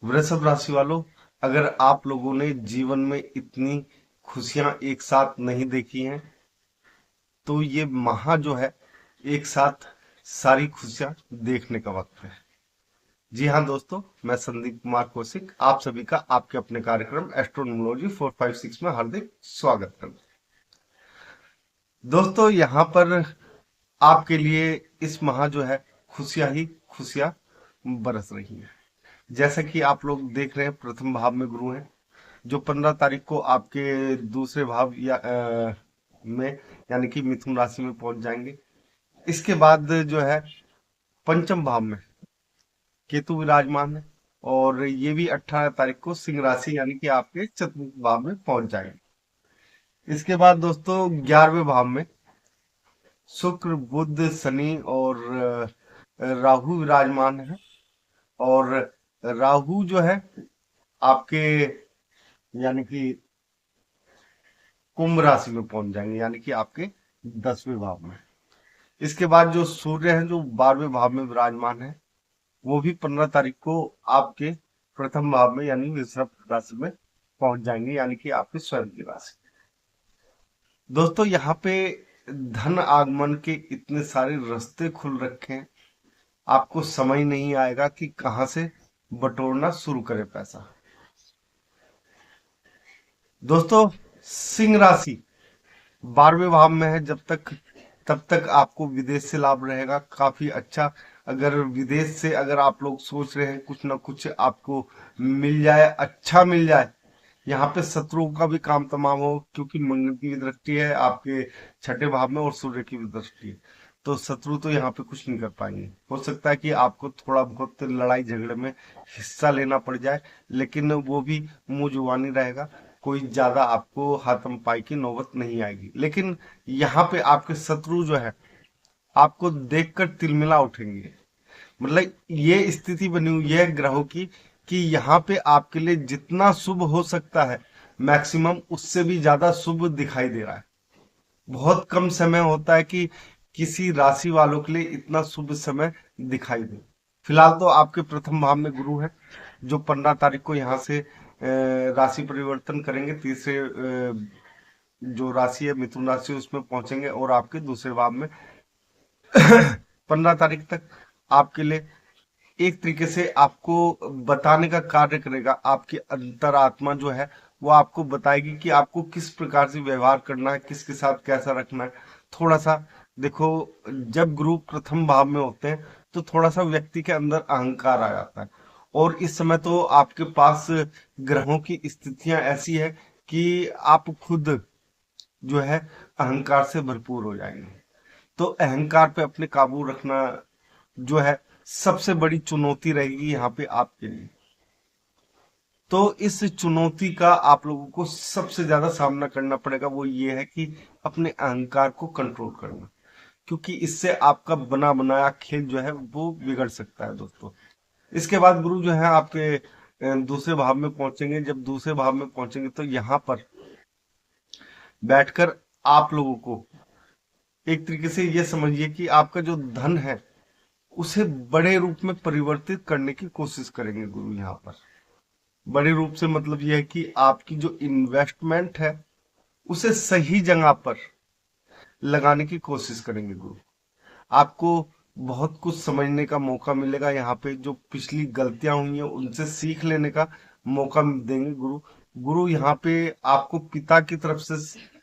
वृषभ राशि वालों, अगर आप लोगों ने जीवन में इतनी खुशियां एक साथ नहीं देखी हैं तो ये महा जो है एक साथ सारी खुशियां देखने का वक्त है। जी हाँ दोस्तों, मैं संदीप कुमार कौशिक आप सभी का आपके अपने कार्यक्रम एस्ट्रोनोमोलॉजी 456 में हार्दिक स्वागत करता हूं। दोस्तों यहाँ पर आपके लिए इस माह जो है खुशियां ही खुशियां बरस रही हैं। जैसा कि आप लोग देख रहे हैं, प्रथम भाव में गुरु हैं जो 15 तारीख को आपके दूसरे भाव में यानी कि मिथुन राशि में पहुंच जाएंगे। इसके बाद जो है पंचम भाव में केतु विराजमान है और ये भी 18 तारीख को सिंह राशि यानी कि आपके चतुर्थ भाव में पहुंच जाएंगे। इसके बाद दोस्तों 11वें भाव में शुक्र बुध शनि और राहु विराजमान है और राहु जो है आपके यानी कि कुंभ राशि में पहुंच जाएंगे यानी कि आपके 10वें भाव में। इसके बाद जो सूर्य है जो 12वें भाव में विराजमान है वो भी 15 तारीख को आपके प्रथम भाव में यानी वृषभ राशि में पहुंच जाएंगे यानी कि आपके स्वयं की राशि। दोस्तों यहाँ पे धन आगमन के इतने सारे रास्ते खुल रखे हैं, आपको समझ नहीं आएगा कि कहां से बटोरना शुरू करें पैसा। दोस्तों सिंह राशि 12वें भाव में है, जब तक तब तक आपको विदेश से लाभ रहेगा काफी अच्छा। अगर विदेश से अगर आप लोग सोच रहे हैं कुछ ना कुछ आपको मिल जाए, अच्छा मिल जाए, यहाँ पे शत्रुओं का भी काम तमाम हो क्योंकि मंगल की भी दृष्टि है आपके छठे भाव में और सूर्य की भी दृष्टि है, तो शत्रु तो यहाँ पे कुछ नहीं कर पाएंगे। हो सकता है कि आपको थोड़ा बहुत लड़ाई झगड़े में हिस्सा लेना पड़ जाए, लेकिन वो भी मुंह जुबानी रहेगा, कोई ज्यादा आपको हाथम-पाई की नौबत नहीं आएगी। लेकिन यहाँ पे आपके शत्रु जो है आपको देखकर तिलमिला उठेंगे। मतलब ये स्थिति बनी हुई है ग्रहों की कि यहाँ पे आपके लिए जितना शुभ हो सकता है मैक्सिमम उससे भी ज्यादा शुभ दिखाई दे रहा है। बहुत कम समय होता है कि किसी राशि वालों के लिए इतना शुभ समय दिखाई दे। फिलहाल तो आपके प्रथम भाव में गुरु है जो 15 तारीख को यहाँ से राशि परिवर्तन करेंगे, तीसरे जो राशि है मिथुन राशि उसमें पहुंचेंगे और आपके दूसरे भाव में 15 तारीख तक आपके लिए एक तरीके से आपको बताने का कार्य करेगा। आपकी अंतरात्मा जो है वो आपको बताएगी कि आपको किस प्रकार से व्यवहार करना है, किसके साथ कैसा रखना है। थोड़ा सा देखो, जब गुरु प्रथम भाव में होते हैं तो थोड़ा सा व्यक्ति के अंदर अहंकार आ जाता है और इस समय तो आपके पास ग्रहों की स्थितियां ऐसी है कि आप खुद जो है अहंकार से भरपूर हो जाएंगे। तो अहंकार पे अपने काबू रखना जो है सबसे बड़ी चुनौती रहेगी यहाँ पे आपके लिए। तो इस चुनौती का आप लोगों को सबसे ज्यादा सामना करना पड़ेगा, वो ये है कि अपने अहंकार को कंट्रोल करना, क्योंकि इससे आपका बना बनाया खेल जो है वो बिगड़ सकता है दोस्तों। इसके बाद गुरु जो है आपके दूसरे भाव में पहुंचेंगे। जब दूसरे भाव में पहुंचेंगे तो यहाँ पर बैठकर आप लोगों को एक तरीके से ये समझिए कि आपका जो धन है उसे बड़े रूप में परिवर्तित करने की कोशिश करेंगे गुरु यहाँ पर। बड़े रूप से मतलब यह है कि आपकी जो इन्वेस्टमेंट है उसे सही जगह पर लगाने की कोशिश करेंगे गुरु। आपको बहुत कुछ समझने का मौका मिलेगा, यहाँ पे जो पिछली गलतियां हुई हैं उनसे सीख लेने का मौका देंगे गुरु। गुरु यहाँ पे आपको पिता की तरफ से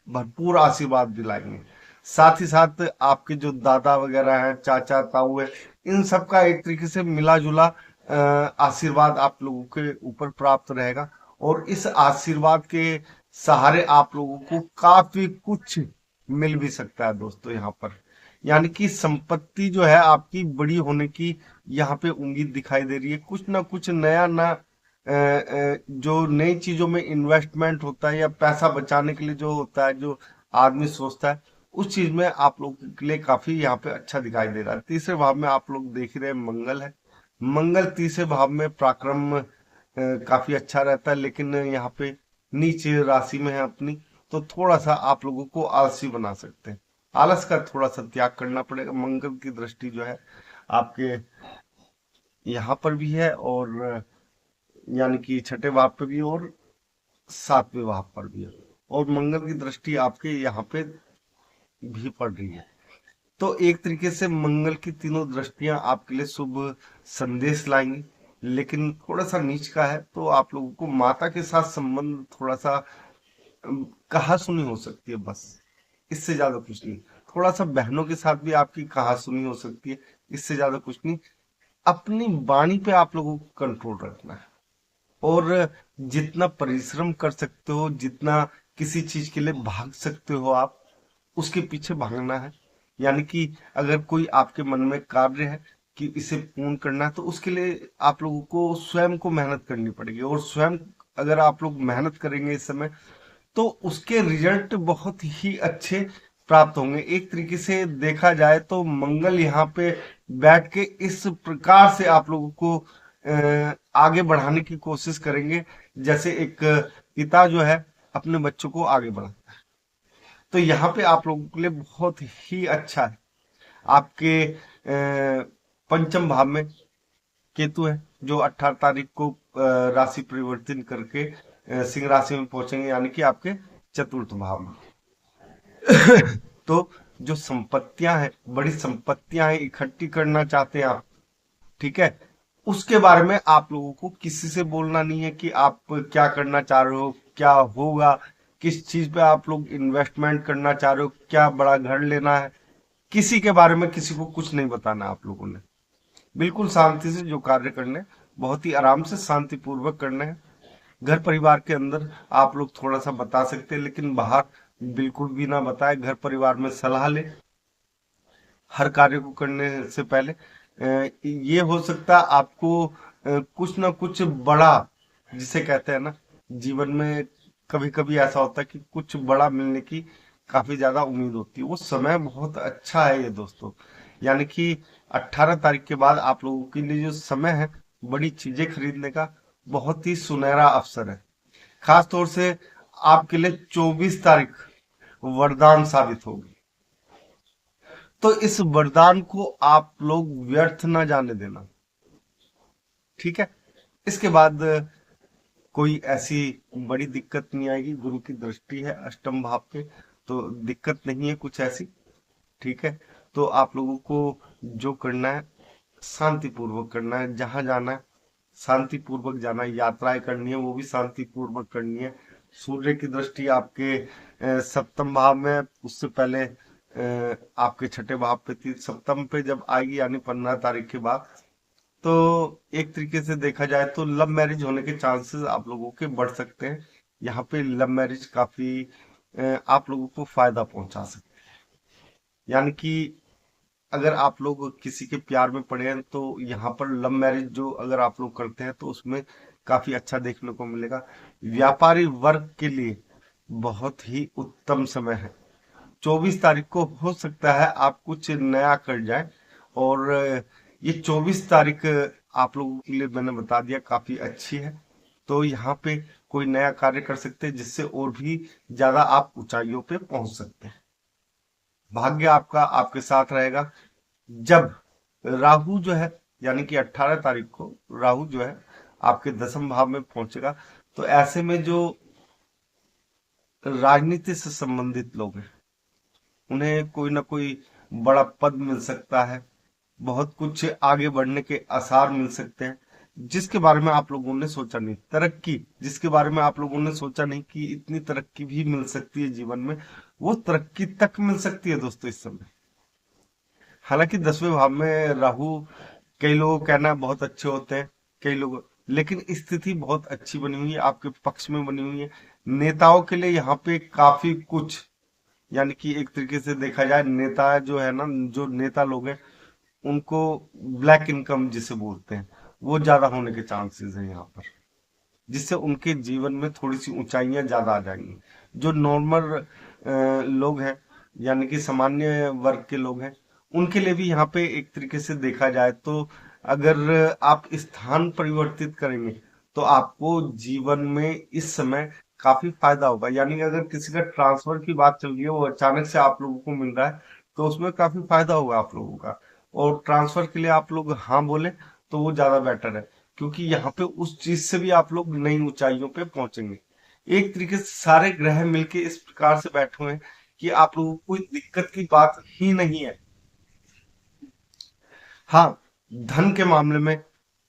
भरपूर आशीर्वाद दिलाएंगे। साथ ही साथ आपके जो दादा वगैरह हैं, चाचा ताऊ है, इन सब का एक तरीके से मिला जुला आशीर्वाद आप लोगों के ऊपर प्राप्त रहेगा और इस आशीर्वाद के सहारे आप लोगों को काफी कुछ मिल भी सकता है दोस्तों यहाँ पर। यानी कि संपत्ति जो है आपकी बड़ी होने की यहाँ पे उम्मीद दिखाई दे रही है। कुछ ना कुछ नया ना जो नई चीजों में इन्वेस्टमेंट होता है या पैसा बचाने के लिए जो होता है, जो आदमी सोचता है, उस चीज में आप लोगों के लिए काफी यहाँ पे अच्छा दिखाई दे रहा है। तीसरे भाव में आप लोग देख ही रहे हैं मंगल है। मंगल तीसरे भाव में पराक्रम काफी अच्छा रहता है, लेकिन यहाँ पे नीचे राशि में है अपनी, तो थोड़ा सा आप लोगों को आलसी बना सकते हैं। आलस का थोड़ा सा त्याग करना पड़ेगा। मंगल की दृष्टि जो है आपके यहाँ पर भी है और यानी कि छठे भाव पे भी है और सातवें भाव पर भी है, और मंगल की दृष्टि आपके यहाँ पे भी पड़ रही है। तो एक तरीके से मंगल की तीनों दृष्टियां आपके लिए शुभ संदेश लाएंगी, लेकिन थोड़ा सा नीच का है, तो आप लोगों को माता के साथ संबंध थोड़ा सा कहासुनी हो सकती है, बस इससे ज्यादा कुछ नहीं। थोड़ा सा बहनों के साथ भी आपकी कहासुनी हो सकती है, इससे ज्यादा कुछ नहीं। अपनी वाणी पे आप लोगों को कंट्रोल रखना है, और जितना परिश्रम कर सकते हो, जितना किसी चीज के लिए भाग सकते हो आप, उसके पीछे भागना है। यानी कि अगर कोई आपके मन में कार्य है कि इसे पूर्ण करना है, तो उसके लिए आप लोगों को स्वयं को मेहनत करनी पड़ेगी, और स्वयं अगर आप लोग मेहनत करेंगे इस समय, तो उसके रिजल्ट बहुत ही अच्छे प्राप्त होंगे। एक तरीके से देखा जाए तो मंगल यहाँ पे बैठ के इस प्रकार से आप लोगों को आगे बढ़ाने की कोशिश करेंगे, जैसे एक पिता जो है अपने बच्चों को आगे बढ़ाता है। तो यहाँ पे आप लोगों के लिए बहुत ही अच्छा है। आपके पंचम भाव में केतु है, जो 18 तारीख को राशि परिवर्तन करके सिंह राशि में पहुंचेंगे, यानी कि आपके चतुर्थ भाव में। तो जो संपत्तियां हैं, बड़ी संपत्तियां हैं, इकट्ठी करना चाहते हैं आप, ठीक है, उसके बारे में आप लोगों को किसी से बोलना नहीं है कि आप क्या करना चाह रहे हो, क्या होगा, किस चीज पे आप लोग इन्वेस्टमेंट करना चाह रहे हो, क्या बड़ा घर लेना है। किसी के बारे में किसी को कुछ नहीं बताना आप लोगों ने। बिल्कुल शांति से जो कार्य करने हैं, बहुत ही आराम से शांतिपूर्वक करने हैं। घर परिवार के अंदर आप लोग थोड़ा सा बता सकते हैं, लेकिन बाहर बिल्कुल भी ना बताए। घर परिवार में सलाह ले हर कार्य को करने से पहले। ये हो सकता है आपको कुछ ना कुछ बड़ा, जिसे कहते हैं ना, जीवन में कभी कभी ऐसा होता है कि कुछ बड़ा मिलने की काफी ज्यादा उम्मीद होती है। वो समय बहुत अच्छा है ये दोस्तों, यानी कि 18 तारीख के बाद आप लोगों के लिए जो समय है, बड़ी चीजें खरीदने का बहुत ही सुनहरा अवसर है। खास तौर से आपके लिए 24 तारीख वरदान साबित होगी। तो इस वरदान को आप लोग व्यर्थ ना जाने देना, ठीक है। इसके बाद कोई ऐसी बड़ी दिक्कत नहीं आएगी। गुरु की दृष्टि है अष्टम भाव पे, तो दिक्कत नहीं है कुछ ऐसी, ठीक है। तो आप लोगों को जो करना है, शांति पूर्वक करना है। जहां जाना है शांति पूर्वक जाना है, यात्राएं करनी है वो भी शांति पूर्वक करनी है। सूर्य की दृष्टि आपके सप्तम भाव में है, उससे पहले आपके छठे भाव पे थी। सप्तम पे जब आएगी, यानी 15 तारीख के बाद, तो एक तरीके से देखा जाए तो लव मैरिज होने के चांसेस आप लोगों के बढ़ सकते हैं। यहाँ पे लव मैरिज काफी आप लोगों को फायदा पहुंचा सकते हैं। यानी कि अगर आप लोग किसी के प्यार में पड़े हैं, तो यहाँ पर लव मैरिज जो अगर आप लोग करते हैं, तो उसमें काफी अच्छा देखने को मिलेगा। व्यापारी वर्ग के लिए बहुत ही उत्तम समय है। 24 तारीख को हो सकता है आप कुछ नया कर जाए, और ये 24 तारीख आप लोगों के लिए मैंने बता दिया काफी अच्छी है। तो यहाँ पे कोई नया कार्य कर सकते हैं, जिससे और भी ज्यादा आप ऊंचाइयों पे पहुंच सकते हैं। भाग्य आपका आपके साथ रहेगा। जब राहु जो है, यानी कि 18 तारीख को राहु जो है आपके दसम भाव में पहुंचेगा, तो ऐसे में जो राजनीति से संबंधित लोग हैं, उन्हें कोई ना कोई बड़ा पद मिल सकता है। बहुत कुछ आगे बढ़ने के आसार मिल सकते हैं, जिसके बारे में आप लोगों ने सोचा नहीं। तरक्की, जिसके बारे में आप लोगों ने सोचा नहीं कि इतनी तरक्की भी मिल सकती है जीवन में, वो तरक्की तक मिल सकती है दोस्तों इस समय। हालांकि 10वें भाव में राहु, कई लोगों का कहना है बहुत अच्छे होते हैं, कई लोग, लेकिन स्थिति बहुत अच्छी बनी हुई है, आपके पक्ष में बनी हुई है। नेताओं के लिए यहाँ पे काफी कुछ, यानी कि एक तरीके से देखा जाए, नेता जो है ना, जो नेता लोग हैं, उनको ब्लैक इनकम जिसे बोलते हैं, वो ज्यादा होने के चांसेस हैं यहाँ पर, जिससे उनके जीवन में थोड़ी सी ऊंचाइयां ज्यादा आ जाएंगी। जो नॉर्मल लोग हैं, यानी कि सामान्य वर्ग के लोग हैं, उनके लिए भी यहाँ पे एक तरीके से देखा जाए तो, अगर आप स्थान परिवर्तित करेंगे, तो आपको जीवन में इस समय काफी फायदा होगा। यानी अगर किसी का ट्रांसफर की बात चल रही है, वो अचानक से आप लोगों को मिल रहा है, तो उसमें काफी फायदा होगा आप लोगों का। और ट्रांसफर के लिए आप लोग हाँ बोले, तो वो ज्यादा बेटर है। क्योंकि यहाँ पे उस चीज से भी आप लोग नई ऊंचाइयों पे पहुंचेंगे। एक तरीके से सारे ग्रह मिलके इस प्रकार से बैठे हुए हैं कि आप लोगों को कोई दिक्कत की बात ही नहीं है। हाँ, धन के मामले में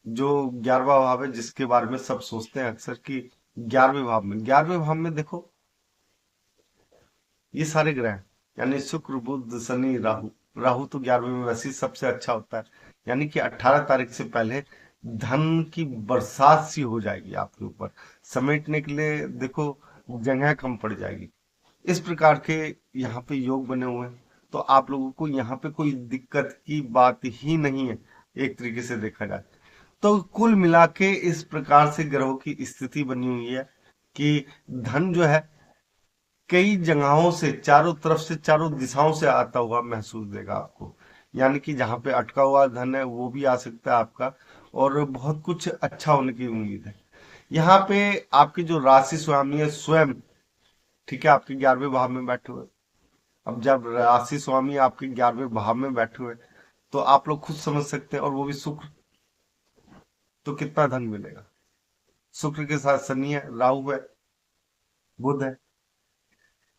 जो 11वां भाव है, जिसके बारे में सब सोचते हैं अक्सर कि 11वें भाव में देखो, ये सारे ग्रह हैं, यानी शुक्र बुध शनि राहु। राहु तो 11वें में वैसे ही सबसे अच्छा होता है, यानी कि 18 तारीख से पहले धन की बरसात सी हो जाएगी आपके ऊपर। समेटने के लिए देखो जगह कम पड़ जाएगी। इस प्रकार के यहाँ पे योग बने हुए हैं, तो आप लोगों को यहाँ पे कोई दिक्कत की बात ही नहीं है, एक तरीके से देखा जाए तो। कुल मिला के इस प्रकार से ग्रहों की स्थिति बनी हुई है कि धन जो है कई जगहों से, चारों तरफ से, चारों दिशाओं से आता हुआ महसूस देगा आपको। यानी कि जहां पे अटका हुआ धन है वो भी आ सकता है आपका, और बहुत कुछ अच्छा होने की उम्मीद है। यहाँ पे आपके जो राशि स्वामी है स्वयं, ठीक है, आपके 11वें भाव में बैठे हुए। अब जब राशि स्वामी आपके 11वें भाव में बैठे हुए, तो आप लोग खुद समझ सकते हैं, और वो भी शुक्र, तो कितना धन मिलेगा। शुक्र के साथ शनि है, राहु है, बुध है,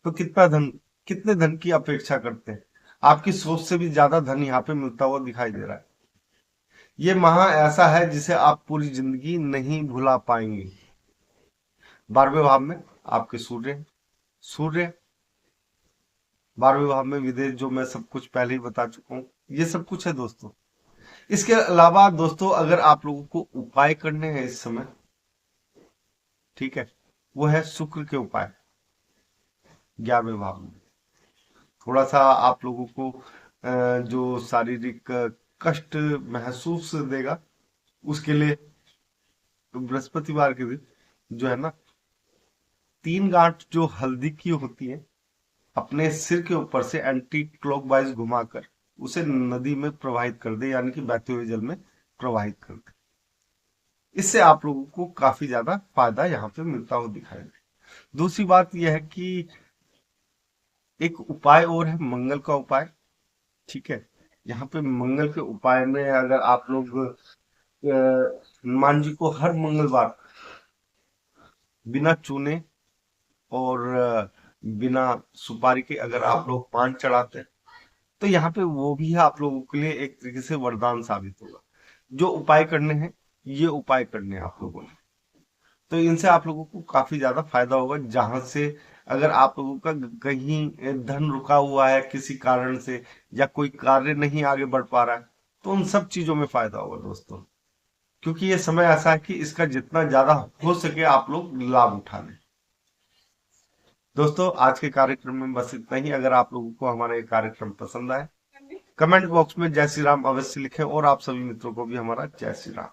तो कितना धन, कितने धन की अपेक्षा करते हैं। आपकी सोच से भी ज्यादा धन यहाँ पे मिलता हुआ दिखाई दे रहा है। ये महा ऐसा है जिसे आप पूरी जिंदगी नहीं भुला पाएंगे। 12वें भाव में आपके सूर्य 12वें भाव में विदेश, जो मैं सब कुछ पहले ही बता चुका हूँ। ये सब कुछ है दोस्तों। इसके अलावा दोस्तों, अगर आप लोगों को उपाय करने हैं इस समय, ठीक है, वो है शुक्र के उपाय। 11वें भाव में थोड़ा सा आप लोगों को जो शारीरिक कष्ट महसूस देगा, उसके लिए बृहस्पतिवार के दिन जो है ना, 3 गांठ जो हल्दी की होती है, अपने सिर के ऊपर से एंटी क्लॉकवाइज घुमाकर उसे नदी में प्रवाहित कर दे, यानी कि बहते हुए जल में प्रवाहित कर दे। इससे आप लोगों को काफी ज्यादा फायदा यहाँ पे मिलता हुआ दिखाई दे। दूसरी बात यह है कि एक उपाय और है, मंगल का उपाय, ठीक है। यहाँ पे मंगल के उपाय में अगर आप लोग हनुमान जी को हर मंगलवार बिना चूने और बिना सुपारी के अगर आप लोग पान चढ़ाते हैं, तो यहाँ पे वो भी आप लोगों के लिए एक तरीके से वरदान साबित होगा। जो उपाय करने हैं, ये उपाय करने हैं आप लोगों ने, तो इनसे आप लोगों को काफी ज्यादा फायदा होगा। जहां से अगर आप लोगों का कहीं धन रुका हुआ है किसी कारण से, या कोई कार्य नहीं आगे बढ़ पा रहा है, तो उन सब चीजों में फायदा होगा दोस्तों। क्योंकि ये समय ऐसा है कि इसका जितना ज्यादा हो सके आप लोग लाभ उठा लें। दोस्तों, आज के कार्यक्रम में बस इतना ही। अगर आप लोगों को हमारा ये कार्यक्रम पसंद आए, कमेंट बॉक्स में जय श्री राम अवश्य लिखें, और आप सभी मित्रों को भी हमारा जय श्री राम।